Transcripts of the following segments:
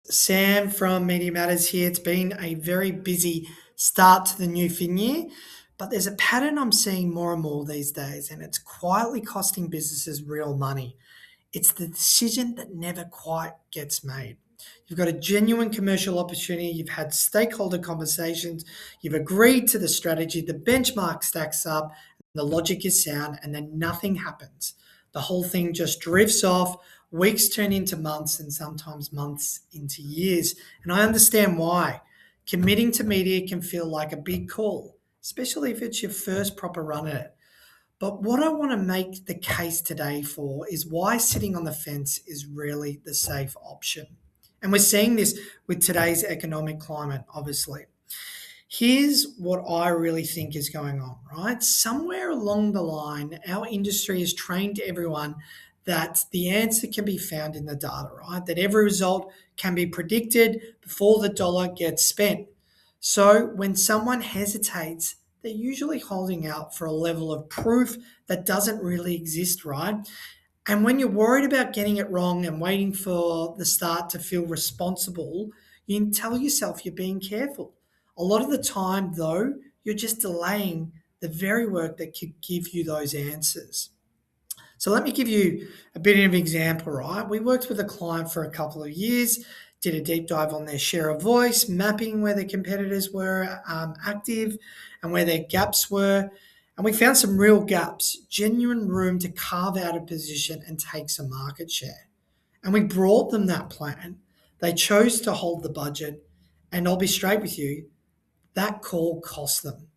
Sam from Media Matters here. It's been a very busy start to the new fin year, but there's a pattern I'm seeing more and more these days, and it's quietly costing businesses real money. It's the decision that never quite gets made. You've got a genuine commercial opportunity, you've had stakeholder conversations, you've agreed to the strategy, the benchmark stacks up, the logic is sound, and then nothing happens. The whole thing just drifts off, weeks turn into months, and sometimes months into years. And I understand why. Committing to media can feel like a big call, especially if it's your first proper run at it. But what I want to make the case today for is why sitting on the fence is really the safe option. And we're seeing this with today's economic climate, obviously. Here's what I really think is going on, right? Somewhere along the line, our industry has trained everyone that the answer can be found in the data, right? That every result can be predicted before the dollar gets spent. So when someone hesitates, they're usually holding out for a level of proof that doesn't really exist, right? And when you're worried about getting it wrong and waiting for the start to feel responsible, you can tell yourself you're being careful. A lot of the time, though, you're just delaying the very work that could give you those answers. So let me give you a bit of an example, right? We worked with a client for a couple of years, did a deep dive on their share of voice, mapping where their competitors were active and where their gaps were. And we found some real gaps, genuine room to carve out a position and take some market share. And we brought them that plan. They chose to hold the budget. And I'll be straight with you, that call cost them.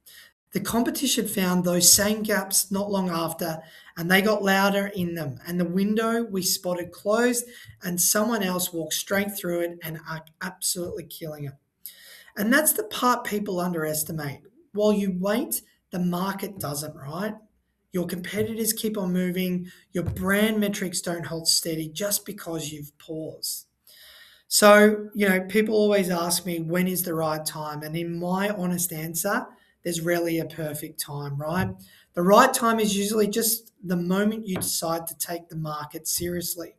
The competition found those same gaps not long after, and they got louder in them. And the window we spotted closed, and someone else walked straight through it and are absolutely killing it. And that's the part people underestimate. While you wait, the market doesn't, right? Your competitors keep on moving. Your brand metrics don't hold steady just because you've paused. So, people always ask me, when is the right time? And in my honest answer, there's rarely a perfect time, right? The right time is usually just the moment you decide to take the market seriously.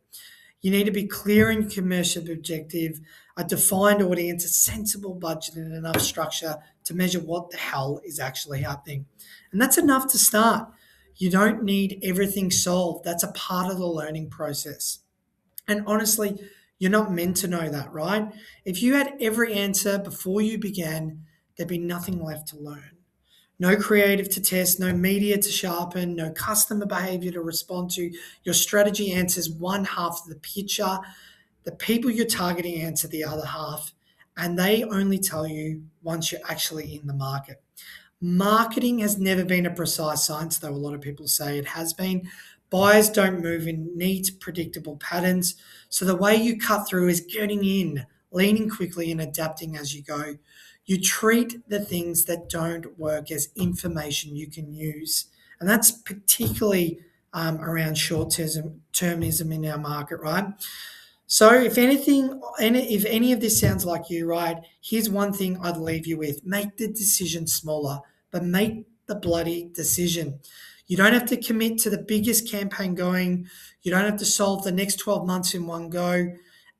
You need to be clear in your commercial objective, a defined audience, a sensible budget, and enough structure to measure what the hell is actually happening. And that's enough to start. You don't need everything solved. That's a part of the learning process. And honestly, you're not meant to know that, right? If you had every answer before you began, there'd be nothing left to learn. No creative to test, no media to sharpen, no customer behavior to respond to. Your strategy answers one half of the picture. The people you're targeting answer the other half, and they only tell you once you're actually in the market. Marketing has never been a precise science, though a lot of people say it has been. Buyers don't move in neat, predictable patterns. So the way you cut through is getting in, leaning quickly, and adapting as you go. You treat the things that don't work as information you can use. And that's particularly around short-termism in our market, right? So if any of this sounds like you, right, here's one thing I'd leave you with. Make the decision smaller, but make the bloody decision. You don't have to commit to the biggest campaign going. You don't have to solve the next 12 months in one go.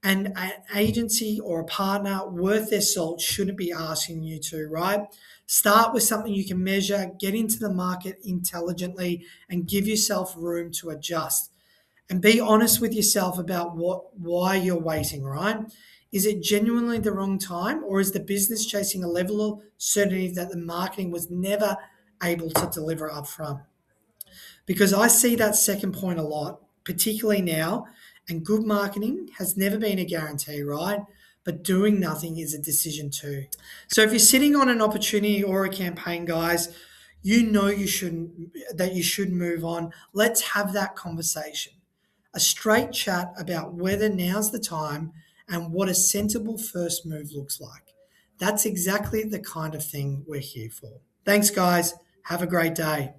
And an agency or a partner worth their salt shouldn't be asking you to, right? Start with something you can measure, get into the market intelligently, and give yourself room to adjust. And be honest with yourself about why you're waiting, right? Is it genuinely the wrong time, or is the business chasing a level of certainty that the marketing was never able to deliver upfront? Because I see that second point a lot, particularly now, and good marketing has never been a guarantee, right? But doing nothing is a decision too. So if you're sitting on an opportunity or a campaign, guys, you should move on. Let's have that conversation. A straight chat about whether now's the time and what a sensible first move looks like. That's exactly the kind of thing we're here for. Thanks, guys. Have a great day.